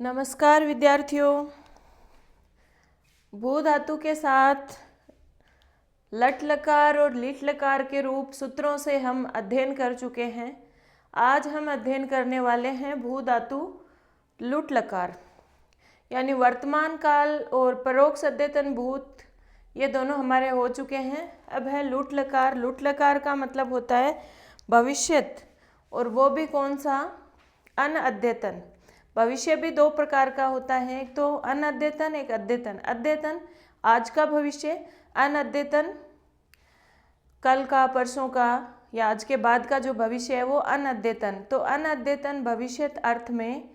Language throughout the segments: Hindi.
नमस्कार विद्यार्थियों। भू धातु के साथ लट लकार और लिट लकार के रूप सूत्रों से हम अध्ययन कर चुके हैं। आज हम अध्ययन करने वाले हैं भू धातु लुट लकार, यानी वर्तमान काल और परोक्ष अद्यतन भूत, ये दोनों हमारे हो चुके हैं। अब है लुट लकार। लुट लकार का मतलब होता है भविष्यत, और वो भी कौन सा? अनअद्यतन। भविष्य भी दो प्रकार का होता है, एक तो अनअद्यतन, एक अद्यतन। अद्यतन आज का भविष्य, अनअद्यतन कल का, परसों का या आज के बाद का जो भविष्य है वो अनअद्यतन। तो अनअद्यतन भविष्यत अर्थ में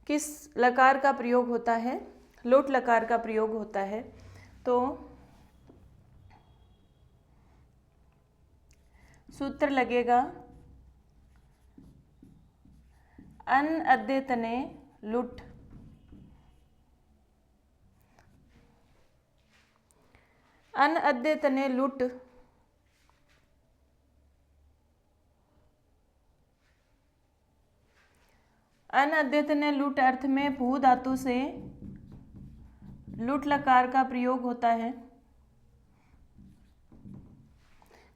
किस लकार का प्रयोग होता है? लुट लकार का प्रयोग होता है। तो सूत्र लगेगा अनअद्यतने लुट। अनअद्यतने लुट अनअद्यतने लुट अर्थ में भू धातु से लुट लकार का प्रयोग होता है।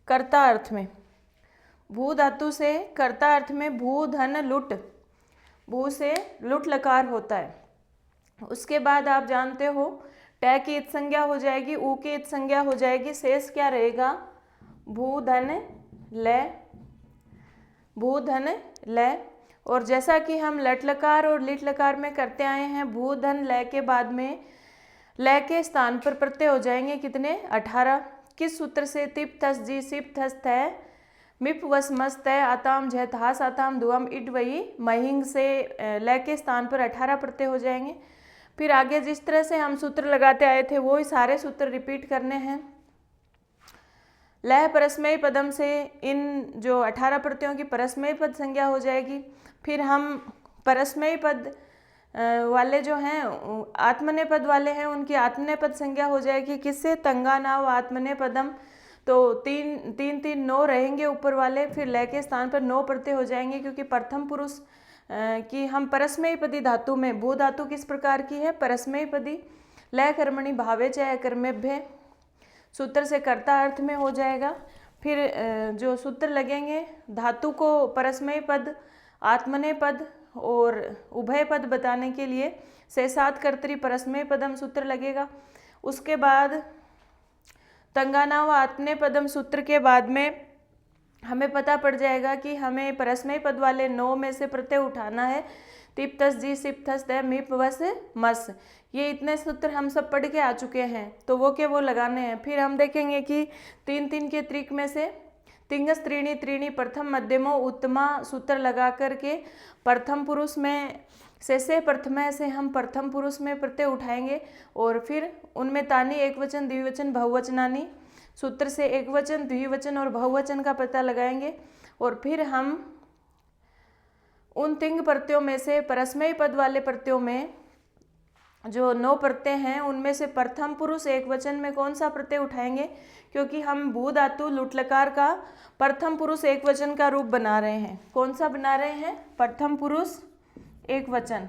कर्ता अर्थ में, भू धातु से कर्ता अर्थ में भू धन लुट, भू से लुट लकार होता है। उसके बाद आप जानते हो टै की इत संज्ञा हो जाएगी, ऊ की इत संज्ञा हो जाएगी, शेष क्या रहेगा? भू धन लय, भू धन लय। और जैसा कि हम लट लकार और लिट लकार में करते आए हैं, भू धन लय के बाद में लय के स्थान पर प्रत्यय हो जाएंगे कितने? 18। किस सूत्र से? तिप थस जी सिप थस तय मिप वस मस तय आताम झत हास आताम दुआम इट वही महिंग से लय के स्थान पर 18 प्रत्यय हो जाएंगे। फिर आगे जिस तरह से हम सूत्र लगाते आए थे वो ही सारे सूत्र रिपीट करने हैं। लय परस्मय पदम से इन जो 18 प्रत्ययों की परस्मय पद संज्ञा हो जाएगी। फिर हम परस्मय पद वाले जो हैं आत्मनेय पद वाले हैं, उनकी आत्मनेय पद संज्ञा हो जाएगी किससे? तंगानाव आत्मनेय पदम। तो तीन नौ रहेंगे ऊपर वाले, फिर लय के स्थान पर 9 प्रत्यय हो जाएंगे, क्योंकि प्रथम पुरुष की हम परस्मय पदी धातु में, भू धातु किस प्रकार की है? परस्मय पदी। लय कर्मणि भावे च कर्मेभ्य, सूत्र से कर्ता अर्थ में हो जाएगा। फिर जो सूत्र लगेंगे धातु को परस्मय पद, आत्मनेय पद और उभय पद बताने के लिए शेषात् कर्तरी परस्मय पदम सूत्र लगेगा। उसके बाद तंगाना व आत्मनेय पदम सूत्र के बाद में हमें पता पड़ जाएगा कि हमें परस्मय पद वाले 9 में से प्रत्यय उठाना है। तिप तस जी सिप थस तय मिप वस मस, ये इतने सूत्र हम सब पढ़ के आ चुके हैं, तो वो के वो लगाने हैं। फिर हम देखेंगे कि 3 के त्रिक में से तिंगस त्रीणी त्रीणी प्रथम मध्यमो उत्तमा सूत्र लगा करके प्रथम पुरुष में से प्रथम से हम प्रथम पुरुष में प्रत्यय उठाएंगे, और फिर उनमें तानी एकवचन द्विवचन बहुवचनानी सूत्र से एकवचन द्विवचन और बहुवचन का पता लगाएंगे। और फिर हम उन तिंग प्रत्ययों में से परस्मय पद वाले प्रत्ययों में जो 9 प्रत्यय हैं उनमें से प्रथम पुरुष एकवचन में कौन सा प्रत्यय उठाएंगे? क्योंकि हम भू धातु लुट लकार का प्रथम पुरुष एकवचन का रूप बना रहे हैं। कौन सा बना रहे हैं? प्रथम पुरुष एकवचन।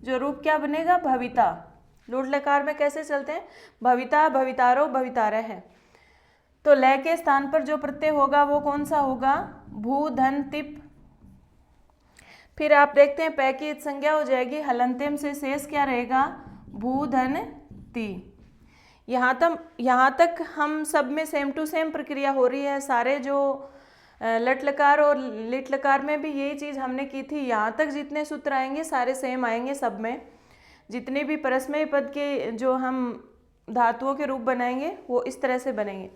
जो रूप क्या बनेगा? भविता। लुट लकार में कैसे चलते हैं? भविता, भवितारो, भवितारः है। तो लय के स्थान पर जो प्रत्यय होगा वो कौन सा होगा? भू धन तिप। फिर आप देखते हैं पै की संज्ञा हो जाएगी, हलंत्यम से शेष क्या रहेगा? भू धन ती। यहाँ तक हम सब में सेम टू सेम प्रक्रिया हो रही है। सारे जो लट लकार और लिट लकार में भी यही चीज़ हमने की थी। यहाँ तक जितने सूत्र आएंगे सारे सेम आएंगे सब में। जितने भी परस्मय पद के जो हम धातुओं के रूप बनाएंगे वो इस तरह से बनेंगे।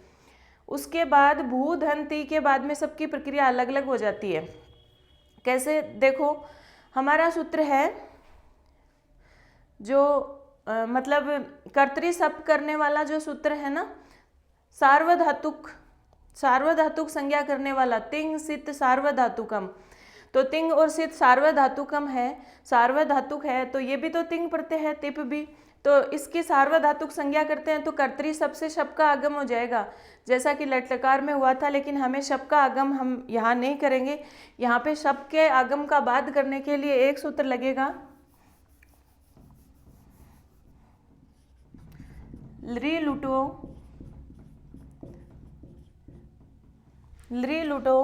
उसके बाद भू धन ती के बाद में सबकी प्रक्रिया अलग अलग हो जाती है। कैसे? देखो, हमारा सूत्र है जो मतलब कर्तरी शब्द करने वाला जो सूत्र है ना, सार्वधातुक संज्ञा करने वाला, तिंग सित सार्वधातुकम। तो तिंग और सित सार्वधातुकम है, सार्वधातुक है, तो ये भी तो तिंग प्रत्यय है, तिप भी। तो इसकी सार्वधातुक संज्ञा करते हैं तो कर्तरी शब्द से शब्द का आगम हो जाएगा, जैसा कि लट लकार में हुआ था। लेकिन हमें शब्द का आगम हम यहाँ नहीं करेंगे। यहाँ पे शब्द के आगम का बाद करने के लिए एक सूत्र लगेगा, लृ लुटो, लृ लुटो,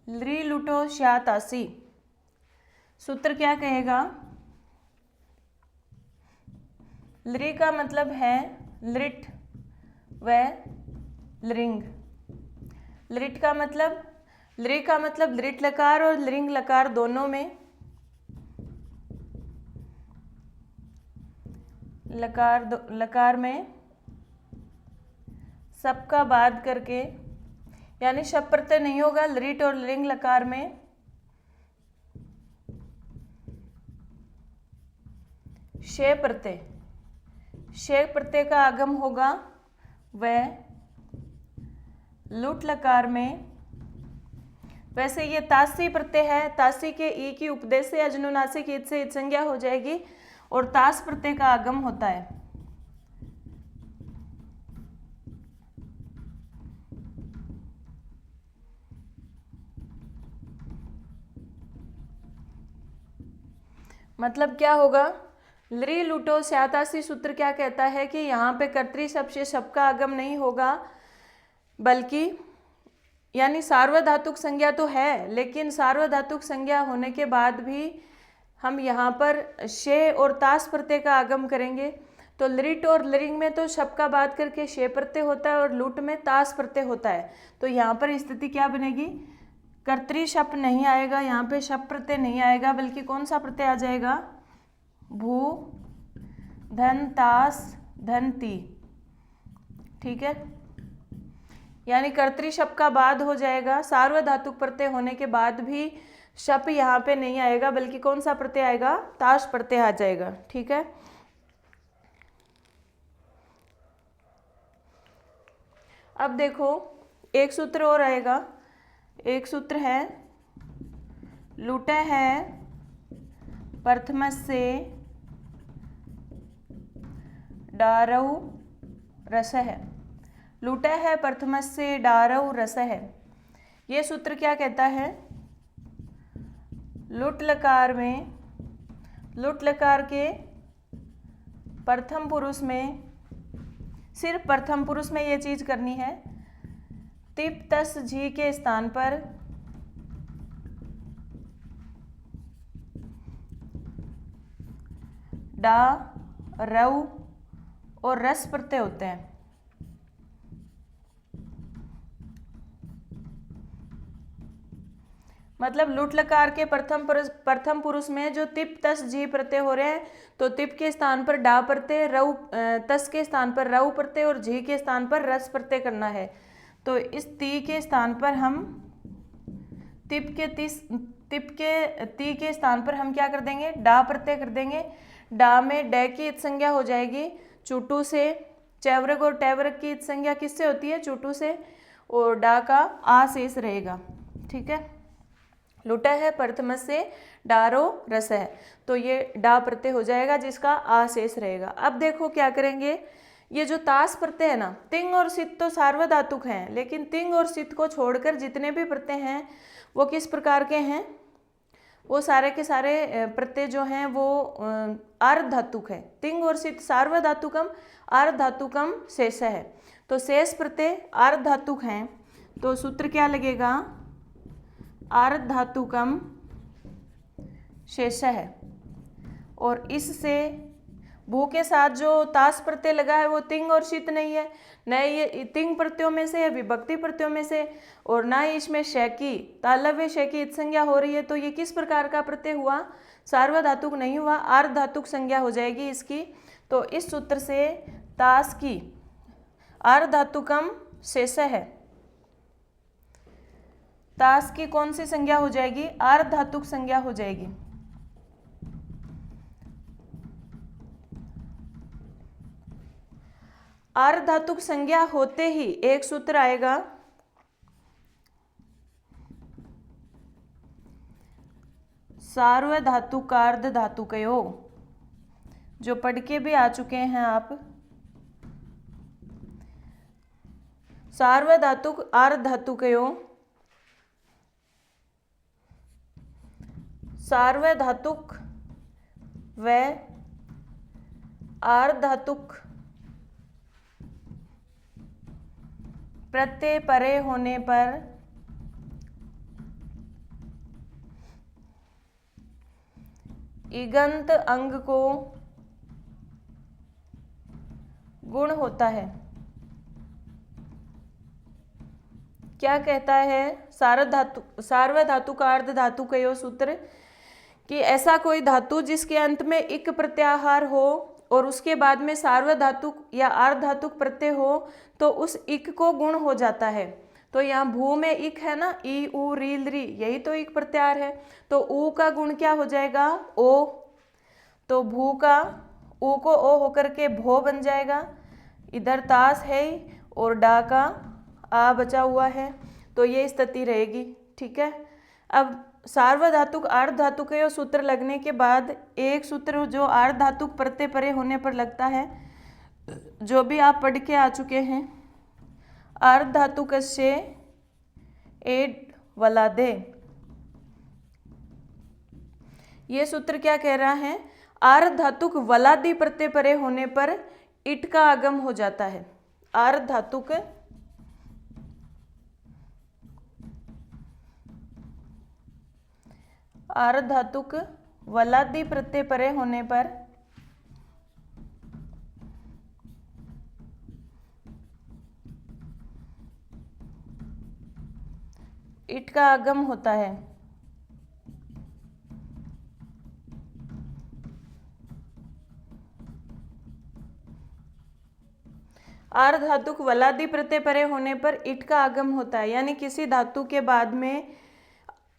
लृ लुटो श्यातासी। सूत्र क्या कहेगा? लृ का मतलब है लृट व लृंग। लृट का मतलब, लृ का मतलब लृट लकार और लृंग लकार दोनों में, लकार में सबका बाद करके, यानी शप प्रत्यय नहीं होगा लृट और लृंग लकार में। शे प्रत्यय, शे प्रत्यय का आगम होगा वह लुट लकार में। वैसे ये तासी प्रत्यय है, तासी के ई की उपदेश से अजनुनासिक ईद से ईद संज्ञा हो जाएगी और तास प्रत्यय का आगम होता है। मतलब क्या होगा? लृ लुटो श्यातासी सूत्र क्या कहता है कि यहाँ पे कर्तरी शब्द से शब्द का आगम नहीं होगा, बल्कि यानी सार्वधातुक संज्ञा तो है, लेकिन सार्वधातुक संज्ञा होने के बाद भी हम यहाँ पर शे और तास प्रत्यय का आगम करेंगे। तो लृट और लृंग में तो शप का बाद करके शे प्रत्यय होता है और लुट में तास प्रत्यय होता है। तो यहाँ पर स्थिति क्या बनेगी? कर्तरी शप नहीं आएगा, यहाँ पे शप प्रत्यय नहीं आएगा, बल्कि कौन सा प्रत्यय आ जाएगा? भू धन तास धन ती। ठीक है, यानी कर्तरी शप का बाद हो जाएगा। सार्वधातुक प्रत्यय होने के बाद भी शप यहाँ पे नहीं आएगा, बल्कि कौन सा प्रत्यय आएगा? ताश प्रत्यय आ जाएगा। ठीक है, अब देखो एक सूत्र और आएगा। एक सूत्र है लुटे है प्रथम से डारऊ रस है। लुटे है प्रथम से डारऊ रस है। ये सूत्र क्या कहता है? लुट लकार में, लुट लकार के प्रथम पुरुष में, सिर्फ प्रथम पुरुष में ये चीज करनी है। तिप तस झी के स्थान पर डा रऊ और रस प्रत्यय होते हैं। मतलब लुट लकार के प्रथम पुरुष में जो तिप तस जी प्रत्यय हो रहे हैं, तो तिप के स्थान पर डा प्रत्यय, रऊ तस के स्थान पर रऊ प्रत्यय और झी के स्थान पर रस प्रत्यय करना है। तो इस ती के स्थान पर हम तिप के ती के स्थान पर हम क्या कर देंगे? डा प्रत्यय कर देंगे। डा में डे की इत संज्ञा हो जाएगी चुटू से। चैवरक और टैवरक की इत संज्ञा किससे होती है? चुटू से। और डा का आ शेष रहेगा। ठीक है, लुटा है प्रथम से डारो रस है, तो ये डा प्रत्यय हो जाएगा जिसका आ शेष रहेगा। अब देखो क्या करेंगे, ये जो तास प्रत्यय है ना, तिंग और सित तो सार्वधातुक हैं, लेकिन तिंग और सित को छोड़कर जितने भी प्रत्यय हैं वो किस प्रकार के हैं? वो सारे के सारे प्रत्यय जो हैं वो अर्धधातुक है। तिंग और सित सार्वधातुकम अर्धधातुकम शेष है। तो शेष प्रत्यय अर्धधातुक हैं, तो सूत्र क्या लगेगा? अर्धधातुकम शेष है। और इससे भू के साथ जो तास प्रत्यय लगा है वो तिंग और शीत नहीं है, न ये तिंग प्रत्ययों में से है, विभक्ति प्रत्ययों में से, और ना ही इसमें शैकी तालव्य शैकी इत संज्ञा हो रही है। तो ये किस प्रकार का प्रत्यय हुआ? सार्वधातुक नहीं हुआ, अर्धधातुक संज्ञा हो जाएगी इसकी। तो इस सूत्र से तास की अर्धधातुकम शेष है, तास की कौन सी संज्ञा हो जाएगी? अर्धधातुक संज्ञा हो जाएगी। अर्धधातुक संज्ञा होते ही एक सूत्र आएगा, सार्वधातुक अर्धधातुकयो, जो पढ़ के भी आ चुके हैं आप। सार्वधातुक अर्धधातुकयो सार्वधातुक व आर्धातुक प्रत्यय परे होने पर इगंत अंग को गुण होता है। क्या कहता है सार्वधातुक अर्धधातुकयो सूत्र कि ऐसा कोई धातु जिसके अंत में इक प्रत्याहार हो और उसके बाद में सार्वधातुक या अर्धधातुक प्रत्यय हो तो उस इक को गुण हो जाता है। तो यहाँ भू में इक है ना, ई उ री री, यही तो इक प्रत्याहार है। तो ऊ का गुण क्या हो जाएगा, ओ। तो भू का ऊ को ओ होकर के भो बन जाएगा। इधर तास है और डा का आ बचा हुआ है, तो ये स्थिति रहेगी। ठीक है। अब सार्वधातुक अर्धधातुक सूत्र लगने के बाद एक सूत्र जो अर्धधातुक प्रत्यय परे होने पर लगता है, जो भी आप पढ़ के आ चुके हैं, अर्धधातुकस्य एड वलादे। ये सूत्र क्या कह रहा है, अर्धधातुक वलादी प्रत्यय परे होने पर इट का आगम हो जाता है। अर्धधातुक वलादी प्रत्यय परे होने पर इट का आगम होता है। अर्धधातुक वलादी प्रत्यय परे होने पर इट का आगम होता है, यानी किसी धातु के बाद में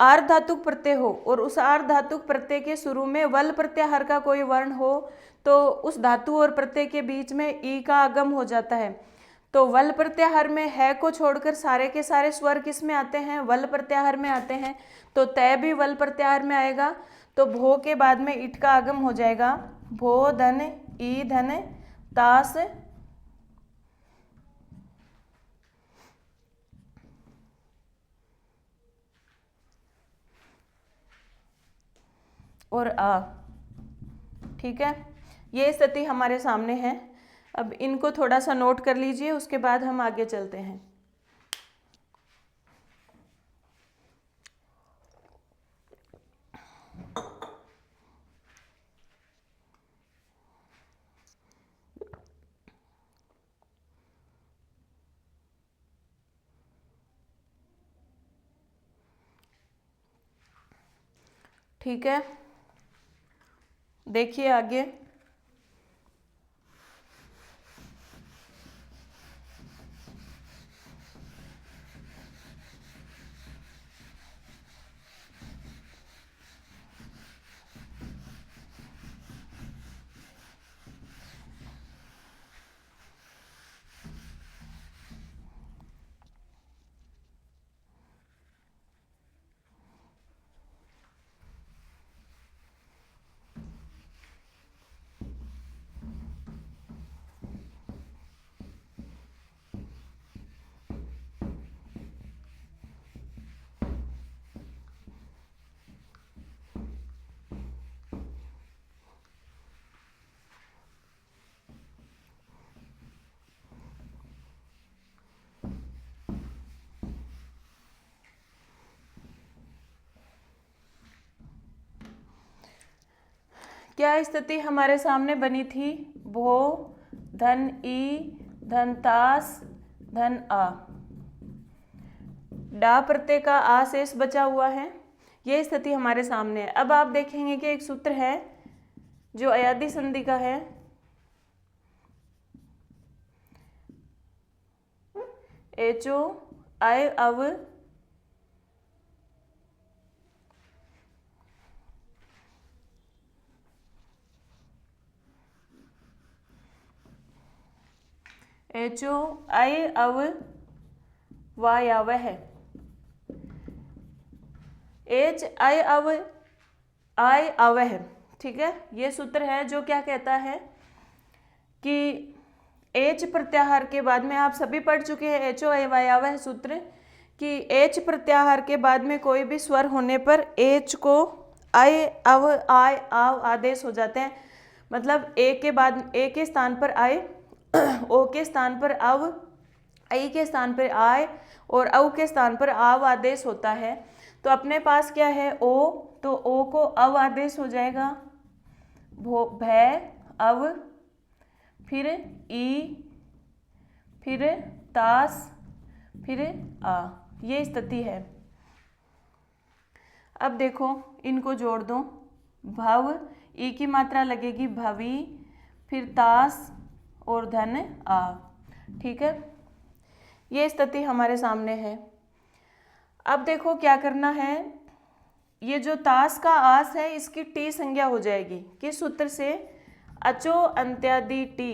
अर्धधातुक प्रत्यय हो और उस अर्धधातुक प्रत्यय के शुरू में वल प्रत्याहार का कोई वर्ण हो तो उस धातु और प्रत्यय के बीच में ई का आगम हो जाता है। तो वल प्रत्याहार में है को छोड़कर सारे के सारे स्वर किस में आते हैं, वल प्रत्याहार में आते हैं। तो तय भी वल प्रत्याहार में आएगा। तो भो के बाद में इट का आगम हो जाएगा। भो धन ई धन तास और आ। ठीक है, ये स्थिति हमारे सामने है। अब इनको थोड़ा सा नोट कर लीजिए, उसके बाद हम आगे चलते हैं। ठीक है, देखिए आगे। क्या स्थिति हमारे सामने बनी थी, भो धन ई धन तास धन आ, डा प्रत्यय का आ शेष बचा हुआ है। ये स्थिति हमारे सामने है। अब आप देखेंगे कि एक सूत्र है जो अयादी संधि का है, एचो आय अव एचो आय अव वायाव है। एच आई अव आय अव है। ठीक है, ये सूत्र है जो क्या कहता है कि एच प्रत्याहार के बाद में, आप सभी पढ़ चुके हैं एचो आय वायाव है सूत्र, कि एच प्रत्याहार के बाद में कोई भी स्वर होने पर एच को आय, अव, आय, आव आदेश हो जाते हैं। मतलब ए के बाद ए के स्थान पर आय, ओ के स्थान पर अव, आई के स्थान पर आय और औ के स्थान पर आव आदेश होता है। तो अपने पास क्या है ओ, तो ओ को अव आदेश हो जाएगा, भय, अव, फिर ई, फिर तास, फिर आ, ये स्थिति है। अब देखो इनको जोड़ दो, भव, ई की मात्रा लगेगी भवी, फिर तास और धन आ। ठीक है, ये स्थिति हमारे सामने है। अब देखो क्या करना है, ये जो तास का आस है इसकी टी संज्ञा हो जाएगी किस सूत्र से, अचो अंत्यादि टी।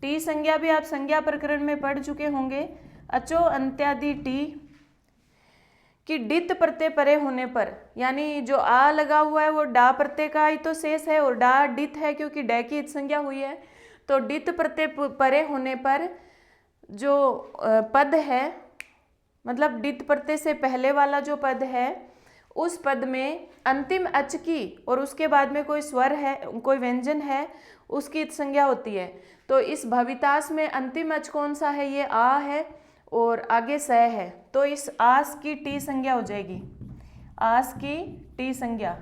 टी संज्ञा भी आप संज्ञा प्रकरण में पढ़ चुके होंगे। अचो अंत्यादि टी कि डित प्रत्यय परे होने पर, यानी जो आ लगा हुआ है वो डा प्रत्यय का ही तो शेष है और डा डित है क्योंकि डै की संज्ञा हुई है। तो डित प्रत्यय परे होने पर जो पद है, मतलब डित प्रत्यय से पहले वाला जो पद है उस पद में अंतिम अच की और उसके बाद में कोई स्वर है, कोई व्यंजन है, उसकी संज्ञा होती है। तो इस भवितास में अंतिम अच कौन सा है, ये आ है और आगे स है। तो इस आस की टी संज्ञा हो जाएगी, आस की टी संज्ञा,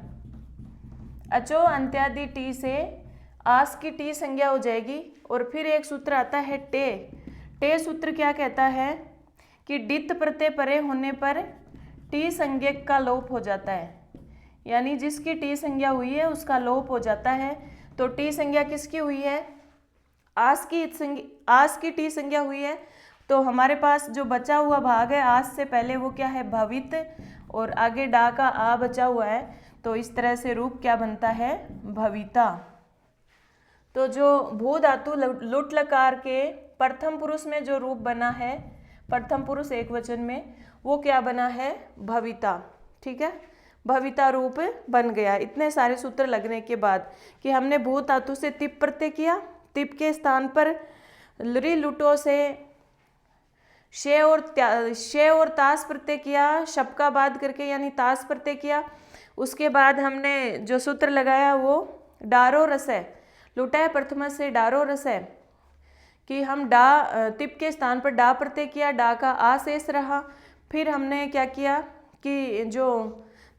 अचो अंत्यादि टी से आस की टी संज्ञा हो जाएगी। और फिर एक सूत्र आता है टे। टे सूत्र क्या कहता है कि डित प्रत्यय परे होने पर टी संज्ञक का लोप हो जाता है, यानी जिसकी टी संज्ञा हुई है उसका लोप हो जाता है। तो टी संज्ञा किसकी हुई है, आस की टी संज्ञा हुई है। तो हमारे पास जो बचा हुआ भाग है आस से पहले वो क्या है, भवित, और आगे डा का आ बचा हुआ है। तो इस तरह से रूप क्या बनता है, भविता। तो जो भू धातु लुट लकार के प्रथम पुरुष में जो रूप बना है, प्रथम पुरुष एक वचन में, वो क्या बना है, भविता। ठीक है, भविता रूप बन गया इतने सारे सूत्र लगने के बाद कि हमने भू धातु से तिप प्रत्यय किया, तिप के स्थान पर लरी लुटो से शे और तास प्रत्यय किया, शपका बाद करके यानी तास प्रत्यय किया। उसके बाद हमने जो सूत्र लगाया वो डारो रस है, लुटाए प्रथम से डारो रस है कि हम डा तिप के स्थान पर डा प्रत्यय किया, डा का आ शेष रहा। फिर हमने क्या किया कि जो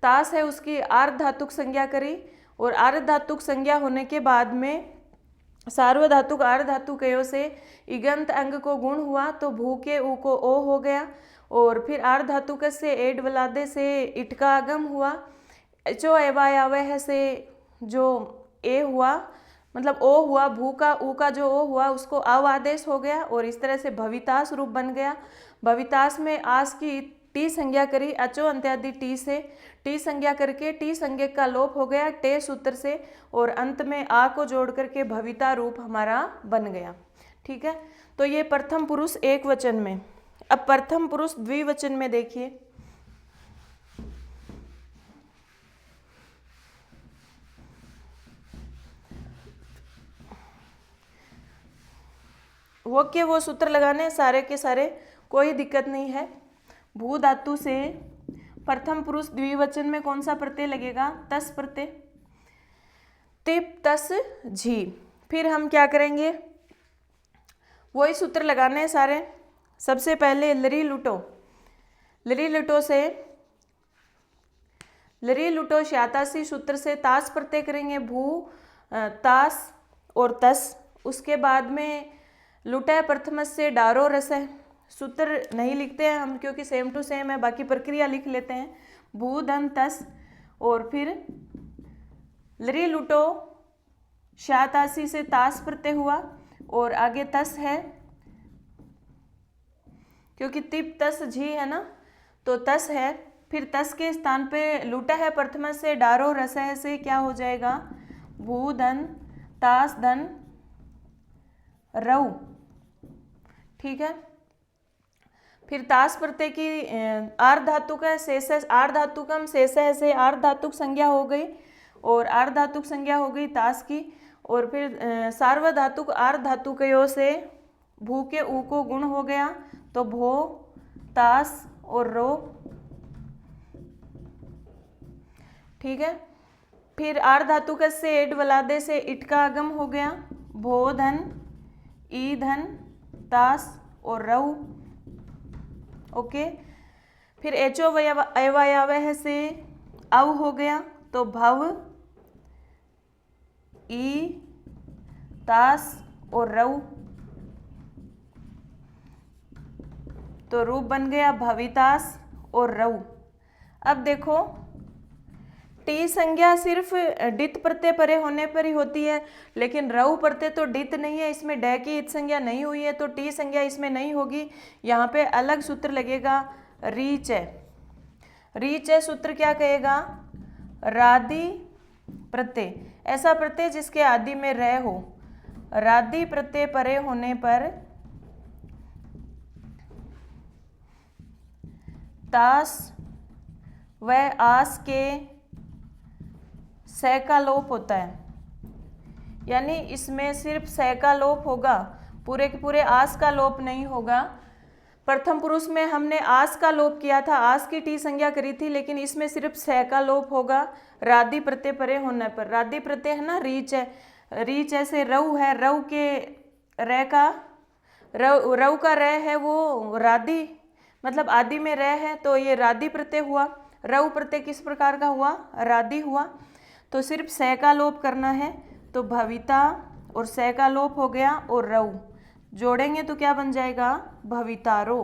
तास है उसकी आर्ध धातुक संज्ञा करी और आर्ध धातुक संज्ञा होने के बाद में सार्वधातुक आर्ध धातु कयो से इगंत अंग को गुण हुआ तो भू के ऊ को ओ हो गया। और फिर आर्ध धातुक से एड वलादे से इट का आगम हुआ, जो एवायावह से जो ए हुआ, मतलब ओ हुआ, भू का ऊ का जो ओ हुआ उसको अव आदेश हो गया और इस तरह से भवितास रूप बन गया। भवितास में आस की टी संज्ञा करी, अचो अंत्यादि टी से टी संज्ञा करके टी संज्ञक का लोप हो गया टे सूत्र से और अंत में आ को जोड़ करके भविता रूप हमारा बन गया। ठीक है, तो ये प्रथम पुरुष एक वचन में। अब प्रथम पुरुष द्विवचन में देखिए, वो सूत्र लगाने सारे के सारे, कोई दिक्कत नहीं है। भू धातु से प्रथम पुरुष द्विवचन में कौन सा प्रत्यय लगेगा, तस प्रत्यय, तिप तस झी। फिर हम क्या करेंगे, वही सूत्र लगाने हैं सारे। सबसे पहले लरी लुटो, लरी लुटो से लरी लुटो श्यातासी सूत्र से तास प्रत्यय करेंगे, भू तास और तस। उसके बाद में लुटा प्रथम से डारो रस है, सूत्र नहीं लिखते हैं हम क्योंकि सेम टू सेम है, बाकी प्रक्रिया लिख लेते हैं। भू धन तस और फिर लरी लुटो शातासी से तास प्रत्यय हुआ और आगे तस है क्योंकि तिप तस झी है ना, तो तस है। फिर तस के स्थान पे लुटा है प्रथम से डारो रस है से क्या हो जाएगा, भू धन तास धन रऊ। ठीक है, फिर तास प्रत्यय की आर्ध धातु का शेष, आर्ध धातुकम शेष से आर्ध धातुक संज्ञा हो गई और आर्ध धातुक संज्ञा हो गई तास की। और फिर सार्वधातुक आर्ध धातुकयों से भू के ऊ को गुण हो गया तो भो तास और रो ठीक है। फिर आर धातु का से एड वलादे से इट का आगम हो गया, भो धन, ई धन, तास और रऊ। ओके। फिर एचो अयवायावह से अव हो गया, तो भव, ई, तास और रऊ, तो रूप बन गया भवितास और रऊ। अब देखो टी संज्ञा सिर्फ डित प्रत्यय परे होने पर ही होती है, लेकिन रऊ प्रत्यय तो डित नहीं है, इसमें डै की इत संज्ञा नहीं हुई है, तो टी संज्ञा इसमें नहीं होगी। यहाँ पे अलग सूत्र लगेगा, रीच है। रीच है सूत्र क्या कहेगा, रादि प्रत्यय, ऐसा प्रत्यय जिसके आदि में रह हो, रादि प्रत्यय परे होने पर तास व आस के स का लोप होता है, यानी इसमें सिर्फ स का लोप होगा, पूरे के पूरे आस का लोप नहीं होगा। प्रथम पुरुष में हमने आस का लोप किया था, आस की टी संज्ञा करी थी, लेकिन इसमें सिर्फ स का लोप होगा रादि प्रत्यय परे होने पर। रादि प्रत्यय है ना, रीच है, रीच ऐसे रऊ है, रऊ के रे का रऊ का रे है वो रादि, मतलब आदि में रे है, तो ये रादि प्रत्यय हुआ। रऊ प्रत्यय किस प्रकार का हुआ, रादि हुआ, तो सिर्फ स का लोप करना है, तो भविता और स का लोप हो गया और रऊ जोड़ेंगे तो क्या बन जाएगा, भवितारो।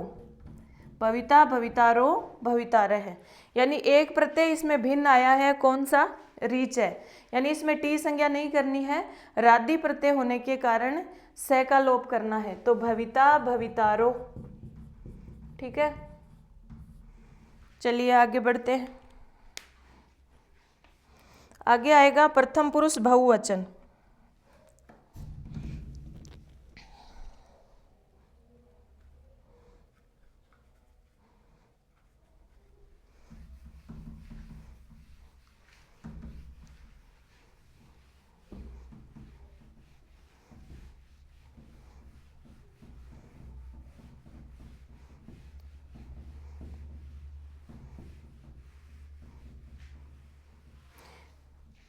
भविता, भवितारो, भवितारह है, यानी एक प्रत्यय इसमें भिन्न आया है, कौन सा, रीच है, यानी इसमें टी संज्ञा नहीं करनी है, रादि प्रत्यय होने के कारण स का लोप करना है, तो भविता, भवितारो। ठीक है, चलिए आगे बढ़ते हैं। आगे आएगा प्रथम पुरुष बहुवचन।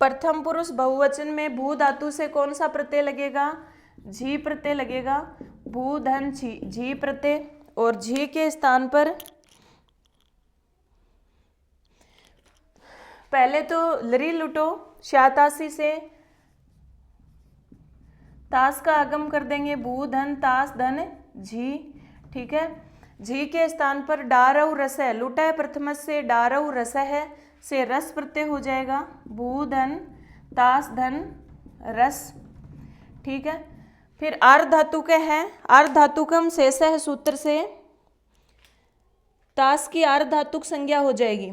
प्रथम पुरुष बहुवचन में भू धातु से कौन सा प्रत्यय लगेगा, झी प्रत्यय लगेगा, भू धन झी, झी प्रत्यय, और झी के स्थान पर पहले तो लरी लुटो श्यातासी से तास का आगम कर देंगे, भू धन तास धन झी। ठीक है, झी के स्थान पर डारव रस है, लुटा है प्रथम से डारव रस है से रस प्रत्यय हो जाएगा, भू धन तास धन रस। ठीक है, फिर आर्ध धातु के हैं, आर्ध धातुकम शेष है सूत्र से तास की आर्ध धातुक संज्ञा हो जाएगी,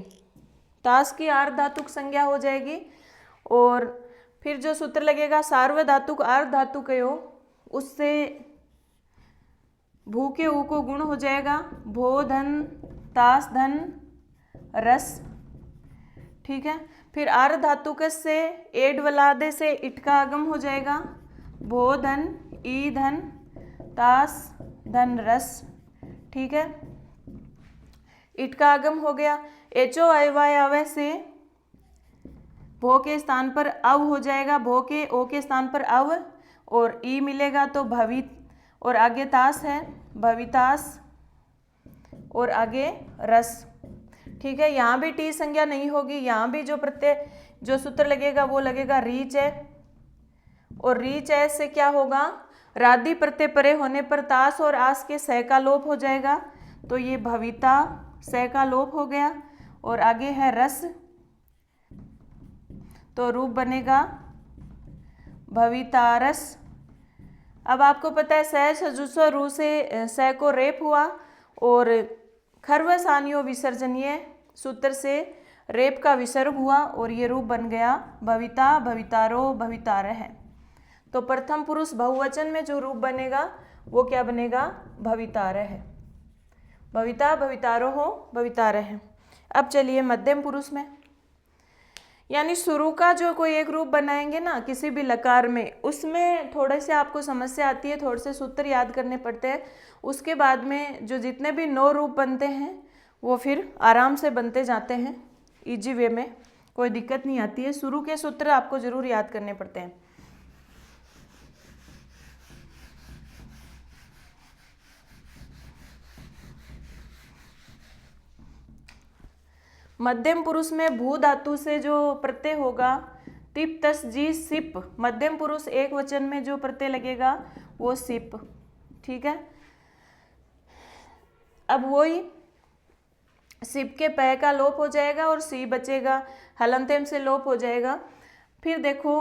तास की आर्ध धातुक संज्ञा हो जाएगी, और फिर जो सूत्र लगेगा सार्वधातुक आर्ध धातुकयो, उससे भू के ऊ को गुण हो जाएगा, भो धन तास धन रस। ठीक है, फिर आर्ध धातुक से एड वलादे से इट का आगम हो जाएगा, भो धन ई धन तास धन रस। ठीक है, इट का आगम हो गया। एचो अयवायावह से भो के स्थान पर अव हो जाएगा, भो के ओ के स्थान पर अव और ई मिलेगा तो भवित, और आगे तास है भवितास, और आगे रस। ठीक है, यहाँ भी टी संज्ञा नहीं होगी, यहाँ भी जो प्रत्यय जो सूत्र लगेगा वो लगेगा रीच है, और रीच है से क्या होगा, रादि प्रत्यय परे होने पर तास और आस के स का लोप हो जाएगा, तो ये भविता स का लोप हो गया, और आगे है रस, तो रूप बनेगा भवितारस। अब आपको पता है स सजुसो रू से स को रेप हुआ, और खर्व सानियो विसर्जनीय सूत्र से रेप का विसर्ग हुआ, और ये रूप बन गया भविता, भवितारो, भवितारह है। तो प्रथम पुरुष बहुवचन में जो रूप बनेगा वो क्या बनेगा, भवितारह है, भविता, भवितारो हो, भवितारह है। अब चलिए मध्यम पुरुष में, यानी शुरू का जो कोई एक रूप बनाएंगे ना किसी भी लकार में, उसमें थोड़े से आपको समस्या आती है, थोड़े से सूत्र याद करने पड़ते हैं, उसके बाद में जो जितने भी 9 रूप बनते हैं वो फिर आराम से बनते जाते हैं, इजी वे में, कोई दिक्कत नहीं आती है। शुरू के सूत्र आपको जरूर याद करने पड़ते हैं। मध्यम पुरुष में भू धातु से जो प्रत्यय होगा तिप तस जी सिप, मध्यम पुरुष एक वचन में जो प्रत्यय लगेगा वो सिप। ठीक है, अब वही सिप के पै का लोप हो जाएगा और सी बचेगा, हलंतेम से लोप हो जाएगा। फिर देखो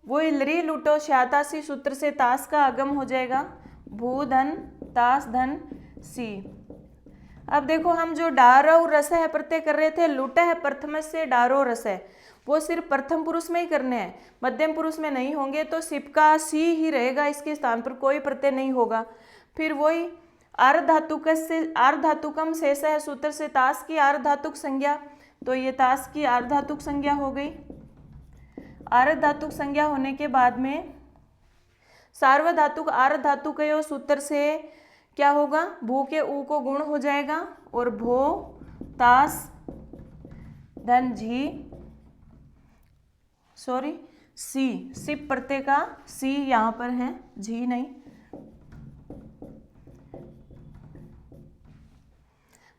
वही लरी लुटो श्यातासी सूत्र से तास का आगम हो जाएगा, भू धन तास धन सी। अब देखो हम जो डारो रस है प्रत्यय कर रहे थे, लुट है प्रथम से डारो रस है, वो सिर्फ प्रथम पुरुष में ही करने हैं, मध्यम पुरुष में नहीं होंगे, तो सिप का सी ही रहेगा, इसके स्थान पर कोई प्रत्यय नहीं होगा। फिर वही आर्धातुक से आर्धातुकम शेष है सूत्र से तास की आर्धातुक संज्ञा, तो ये तास की आर्धातुक संज्ञा हो गई। आर्धातुक संज्ञा होने के बाद में सार्वधातुक आर्धातुक सूत्र से क्या होगा, भू के ऊ को गुण हो जाएगा और भो तास धन झी सी, सिप प्रत्यय का सी यहाँ पर है, झी नहीं।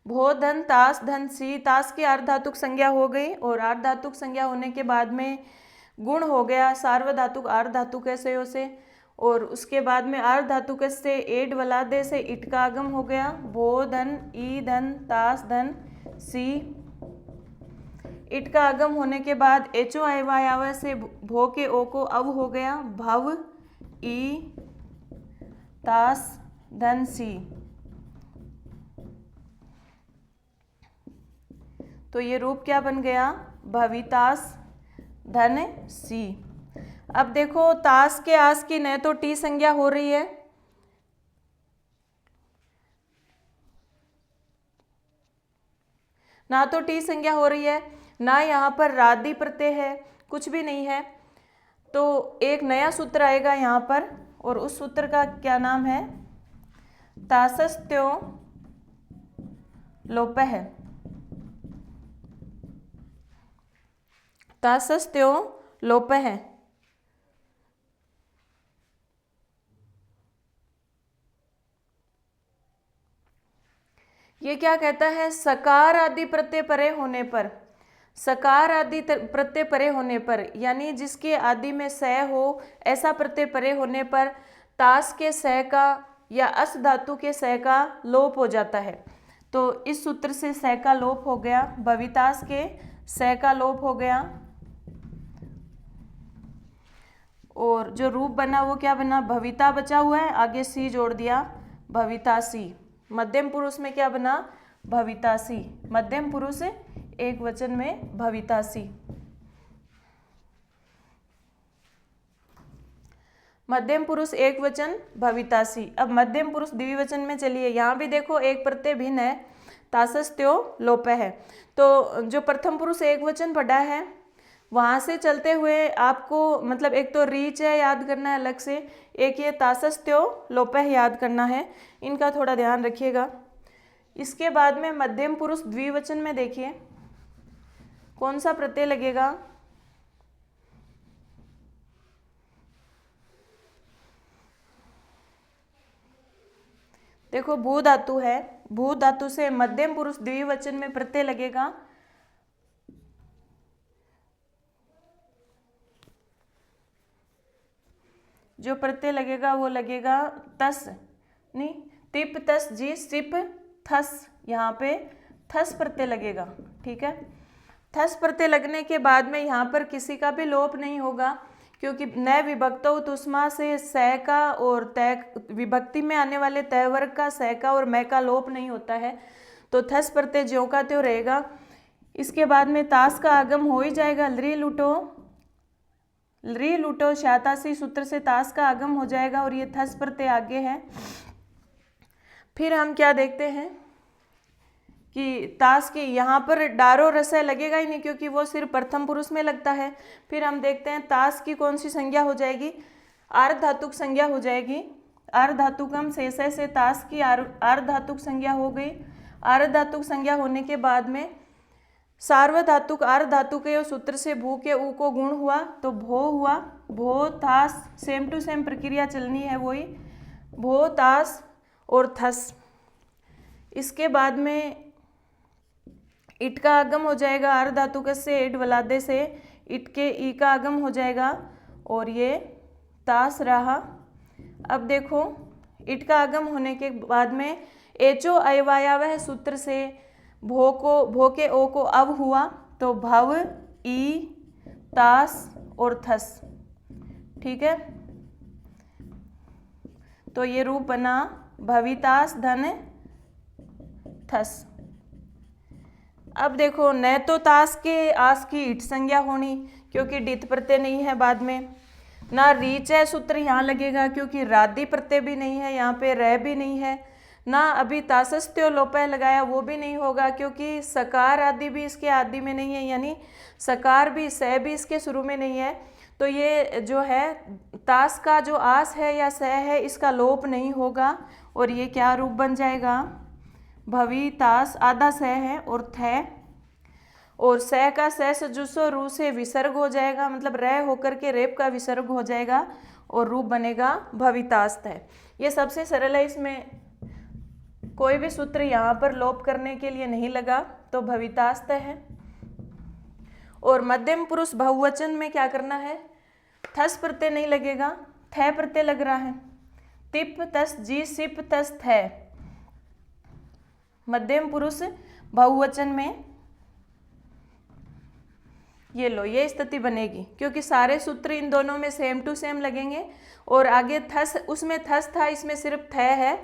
भो धन तास धन सी, तास की आर्धातुक संज्ञा हो गई और आर्धातुक संज्ञा होने के बाद में गुण हो गया सार्वधातुक आर्धातुक से, और उसके बाद में आर्धातुक से एड वलादे से इट का आगम हो गया, भो धन ई धन तास धन सी। इट का आगम होने के बाद एचो आयवायाव से भो के ओ को अव हो गया, भव ई तास धन सी। तो ये रूप क्या बन गया, भवितास धन सी। अब देखो तास के आस की न तो टी संज्ञा हो रही है, ना तो टी संज्ञा हो रही है, ना यहाँ पर राधि प्रत्यय है, कुछ भी नहीं है। तो एक नया सूत्र आएगा यहाँ पर और उस सूत्र का क्या नाम है, तासस्त्यो लोप है। तासस्त्यो लोप है। ये क्या कहता है, सकार आदि प्रत्यय परे होने पर, सकार आदि प्रत्यय परे होने पर, यानी जिसके आदि में स हो ऐसा प्रत्यय परे होने पर तास के स का या अस धातु के स का लोप हो जाता है। तो इस सूत्र से स का लोप हो गया, भवितास के स का लोप हो गया और जो रूप बना वो क्या बना, भविता बचा हुआ है, आगे सी जोड़ दिया, भवितासी। मध्यम पुरुष में क्या बना, भवितासी, मध्यम पुरुष एक वचन में भवितासी। मध्यम पुरुष एक वचन भवितासी। अब मध्यम पुरुष द्विवचन में चलिए, यहाँ भी देखो एक प्रत्यय भिन्न है, तासस्त्यो लोप है। तो जो प्रथम पुरुष एक वचन पढ़ा है वहाँ से चलते हुए आपको मतलब एक तो रीच है याद करना है अलग से, एक ये तासस्त्यो लोप है याद करना है, इनका थोड़ा ध्यान रखिएगा। इसके बाद में मध्यम पुरुष द्विवचन में देखिए कौन सा प्रत्यय लगेगा, देखो भू धातु है, भू धातु से मध्यम पुरुष द्विवचन में प्रत्यय लगेगा जो प्रत्यय लगेगा वो लगेगा तस, नहीं तिप तस जी सिप थस, यहाँ पे थस प्रत्यय लगेगा। ठीक है, थस प्रत्यय लगने के बाद में यहाँ पर किसी का भी लोप नहीं होगा क्योंकि न विभक्तो तुष्मा से स का और तय विभक्ति में आने वाले तय वर्ग का स का और मैं का लोप नहीं होता है, तो थस प्रत्यय ज्यों का त्यों रहेगा। इसके बाद में तास का आगम हो ही जाएगा, री लुटो शातासी सूत्र से तास का आगम हो जाएगा और ये थस प्रत्यय आगे है। फिर हम क्या देखते हैं कि तास की यहाँ पर डारो रसय लगेगा ही नहीं क्योंकि वो सिर्फ प्रथम पुरुष में लगता है। फिर हम देखते हैं तास की कौन सी संज्ञा हो जाएगी, आर्धातुक संज्ञा हो जाएगी। आर्धातुकम शेषय से तास की आर्धातुक संज्ञा हो गई। आर्धातुक संज्ञा होने के बाद में सार्वधातुक आर्ध धातु के सूत्र से भू के ऊ को गुण हुआ तो भो हुआ, भो तास, सेम टू सेम प्रक्रिया चलनी है वही, भो तास और थस। इसके बाद में इट का आगम हो जाएगा आर्ध धातुक से इट वलादे से, इट के ई का आगम हो जाएगा और ये तास रहा। अब देखो इट का आगम होने के बाद में एचो अयवायावह सूत्र से भो के ओ को अब हुआ तो भव, ई, तास और थस। ठीक है, तो ये रूप बना भवितास धन थस। अब देखो न तो तास के आस की इट संज्ञा होनी क्योंकि डित प्रत्यय नहीं है बाद में, ना रीच है सूत्र यहाँ लगेगा क्योंकि रादी प्रत्यय भी नहीं है, यहाँ पे रह भी नहीं है, ना अभी तासस्त्यो लोपय लगाया वो भी नहीं होगा क्योंकि सकार आदि भी इसके आदि में नहीं है, यानी सकार भी स भी इसके शुरू में नहीं है। तो ये जो है तास का जो आस है या स है इसका लोप नहीं होगा और ये क्या रूप बन जाएगा, भवी तास आधा स है और थ, और स का स सजुसो रू से विसर्ग हो जाएगा, मतलब रह होकर के रेप का विसर्ग हो जाएगा और रूप बनेगा भवितास्त है। ये सबसे सरल है, इसमें कोई भी सूत्र यहाँ पर लोप करने के लिए नहीं लगा तो भवितास्त है। और मध्यम पुरुष बहुवचन में क्या करना है, थस प्रत्यय नहीं लगेगा, थ प्रत्यय लग रहा है, तिप तस जी सिप तस थ। मध्यम पुरुष बहुवचन में ये लो ये स्थिति बनेगी क्योंकि सारे सूत्र इन दोनों में सेम टू सेम लगेंगे और आगे थस, उसमें थस था, इसमें सिर्फ थ है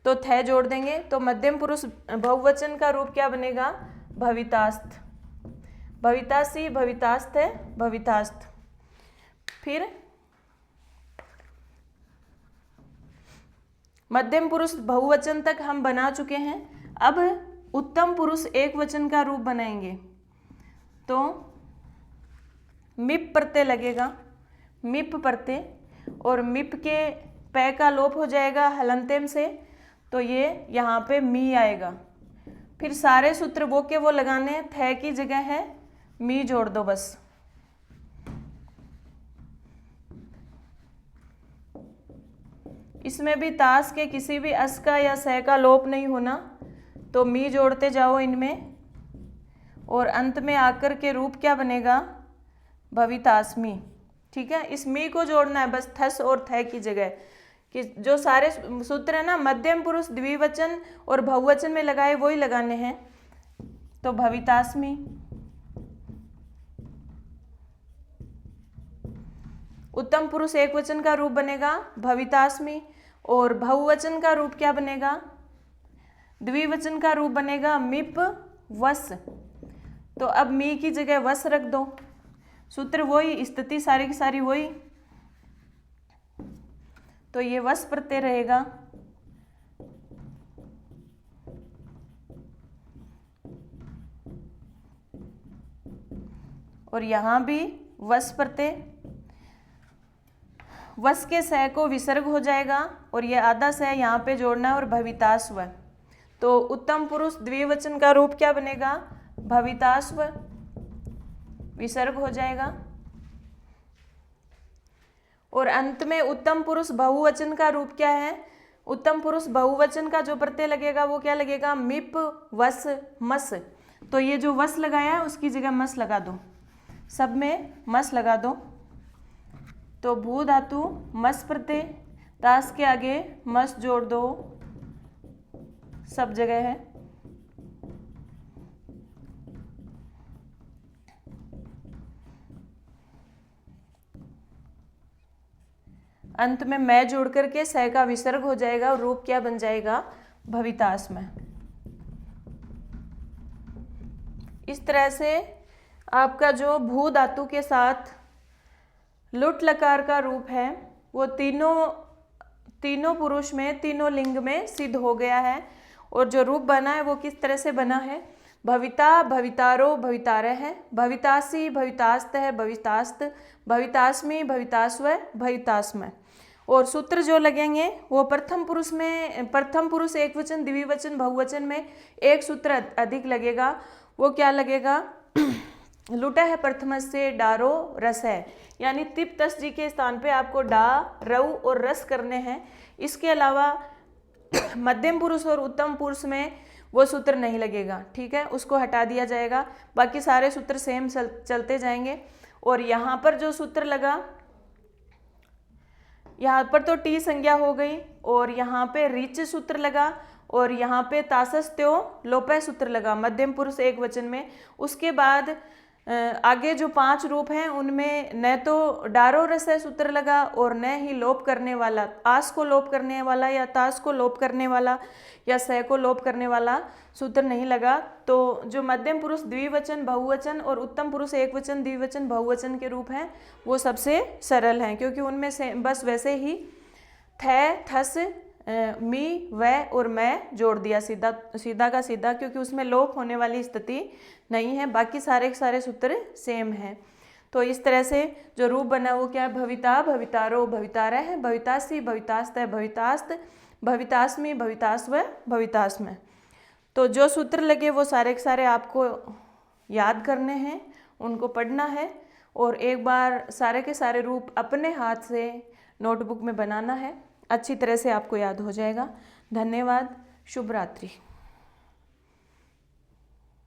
तो थ जोड़ देंगे तो मध्यम पुरुष बहुवचन का रूप क्या बनेगा, भवितास्त। भवितासी भवितास्त है, भवितास्त। फिर मध्यम पुरुष बहुवचन तक हम बना चुके हैं। अब उत्तम पुरुष एक वचन का रूप बनाएंगे तो मिप प्रत्यय लगेगा, मिप प्रत्यय, और मिप के पै का लोप हो जाएगा हलंतेम से तो ये यहाँ पे मी आएगा। फिर सारे सूत्र वो के वो लगाने, थ की जगह है मी जोड़ दो बस। इसमें भी तास के किसी भी अस का या स का लोप नहीं होना तो मी जोड़ते जाओ इनमें और अंत में आकर के रूप क्या बनेगा, भवितास्मी। ठीक है, इस मी को जोड़ना है बस थस और थ की जगह, कि जो सारे सूत्र है ना मध्यम पुरुष द्विवचन और बहुवचन में लगाए वही लगाने हैं तो भवितास्मी। उत्तम पुरुष एक वचन का रूप बनेगा भवितास्मी और बहुवचन का रूप क्या बनेगा, द्विवचन का रूप बनेगा मिप वस। तो अब मी की जगह वस रख दो, सूत्र वही, स्थिति सारी की सारी वही, तो ये वस प्रत्यय रहेगा। और यहाँ भी वस प्रत्यय, वस के स को विसर्ग हो जाएगा और ये आधा स यहाँ पे जोड़ना है और भवितास्व। तो उत्तम पुरुष द्विवचन का रूप क्या बनेगा, भवितास्व, विसर्ग हो जाएगा। और अंत में उत्तम पुरुष बहुवचन का रूप क्या है, उत्तम पुरुष बहुवचन का जो प्रत्यय लगेगा वो क्या लगेगा, मिप वस मस। तो ये जो वस लगाया उसकी जगह मस लगा दो, सब में मस लगा दो। तो भू धातु मस प्रत्यय, तास के आगे मस जोड़ दो, सब जगह है। अंत में मैं जोड़ करके स का विसर्ग हो जाएगा और रूप क्या बन जाएगा, भवितास में। इस तरह से आपका जो भू धातु के साथ लुट लकार का रूप है वो तीनों पुरुष में, तीनों लिंग में सिद्ध हो गया है। और जो रूप बना है वो किस तरह से बना है, भविता भवितारो भवितारह है, भवितासी भवितास्त है, भवितास्त, भवितास्मी भवितास्व भवितास्म। और सूत्र जो लगेंगे वो प्रथम पुरुष में, प्रथम पुरुष एक वचन द्विवचन बहुवचन में एक सूत्र अधिक लगेगा, वो क्या लगेगा, लुटा है प्रथमस्य डारो रस है, यानी तिप तस जी के स्थान पे आपको डा, रऊ और रस करने हैं। इसके अलावा मध्यम पुरुष और उत्तम पुरुष में वो सूत्र नहीं लगेगा, ठीक है, उसको हटा दिया जाएगा। बाकी सारे सूत्र सेम चलते जाएंगे। और यहाँ पर जो सूत्र लगा, यहाँ पर तो टी संज्ञा हो गई, और यहाँ पे रिच सूत्र लगा, और यहाँ पे तासस्त्यो लोपय सूत्र लगा मध्यम पुरुष एक वचन में। उसके बाद आगे जो 5 रूप हैं उनमें न तो डारो रसय सूत्र लगा और न ही लोप करने वाला, आस को लोप करने वाला या तास को लोप करने वाला या स को लोप करने वाला सूत्र नहीं लगा। तो जो मध्यम पुरुष द्विवचन बहुवचन और उत्तम पुरुष एक वचन द्विवचन बहुवचन के रूप हैं वो सबसे सरल हैं, क्योंकि उनमें से बस वैसे ही थ, थस, मी, वह और मैं जोड़ दिया, सीधा सीधा का सीधा, क्योंकि उसमें लोप होने वाली स्थिति नहीं है। बाकी सारे के सारे सूत्र सेम हैं। तो इस तरह से जो रूप बना वो क्या है, भविता, भवितारो, भवितारः है, भवितासी, भवितास्तः, भवितास्त, भवितास्मि, भवितास्व, भवितास्म। तो जो सूत्र लगे वो सारे के सारे आपको याद करने हैं, उनको पढ़ना है, और एक बार सारे के सारे रूप अपने हाथ से नोटबुक में बनाना है। अच्छी तरह से आपको याद हो जाएगा। धन्यवाद। शुभ रात्रि।